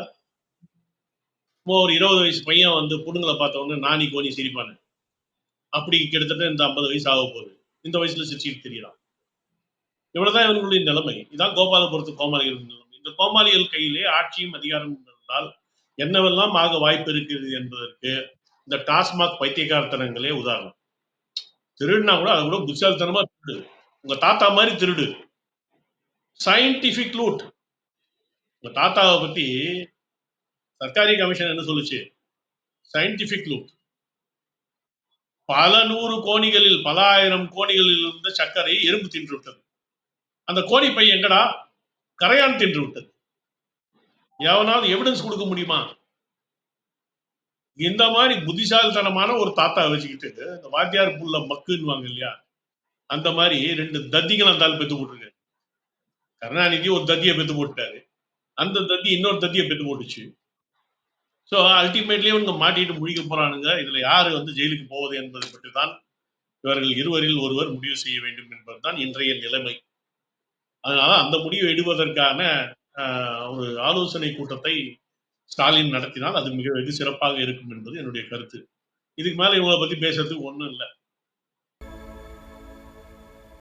ஒரு 20 வயசு பையன் வந்து பொண்ணுங்களை பார்த்த உடனே நானி கோனி சிரிப்பானு அப்படி கிட்டத்தட்ட இந்த 50 வயசு ஆக போகுது. இந்த வயசுல சிரிச்சுட்டு தெரியலாம். இவ்வளவுதான் இவர்களுடைய நிலைமை. இதான் கோபாலபுரத்து கோமாளிகள் நிலைமை. இந்த கோமாளிகள் கையிலே ஆட்சியும் அதிகாரம் இருந்தால் என்னவெல்லாம் ஆக வாய்ப்பு இருக்கிறது என்பதற்கு இந்த டாஸ்மாக் பைத்தியக்காரத்தனங்களே உதாரணம். திருடுனா கூட அது கூட புத்திசாலித்தனமா திருடு. உங்க தாத்தா மாதிரி திருடு. Scientific loot. உங்க தாத்தாவை பத்தி சர்க்காரி கமிஷன் என்ன சொல்லுச்சு? Scientific loot. பல 100 கோணிகளில் பல 1000 கோணிகளில் இருந்த சர்க்கரை எறும்பு தின்று விட்டது. அந்த கோணி பை எங்கடா? கரையான் தின்று விட்டது. எவனாவது எவிடன்ஸ் கொடுக்க முடியுமா? இந்த மாதிரி புத்திசாலித்தனமான ஒரு தாத்தா வச்சுக்கிட்டு இந்த வாத்தியார் புள்ள மக்குன்னுவாங்க இல்லையா, அந்த மாதிரி 2 தத்திகள் அந்த ஆள் பெத்து போட்டுருக்கு. கருணாநிதி ஒரு தத்தியை பெத்து போட்டாரு. அந்த தத்தி இன்னொரு தத்தியை பெத்து போட்டுச்சு. ஸோ அல்டிமேட்லி இவங்க மாட்டிட்டு முழிக்க போறானுங்க. இதுல யாரு வந்து ஜெயிலுக்கு போவது என்பது பற்றி தான் இவர்கள் இருவரில் ஒருவர் முடிவு செய்ய வேண்டும் என்பதுதான் இன்றைய நிலைமை. அதனால அந்த முடிவு எடுப்பதற்கான ஒரு ஆலோசனை கூட்டத்தை ஸ்டாலின் நடத்தினால் அது மிக வெகு சிறப்பாக இருக்கும் என்பது என்னுடைய கருத்து. இதுக்கு மேல இவங்களை பத்தி பேசுறதுக்கு ஒண்ணும் இல்லை.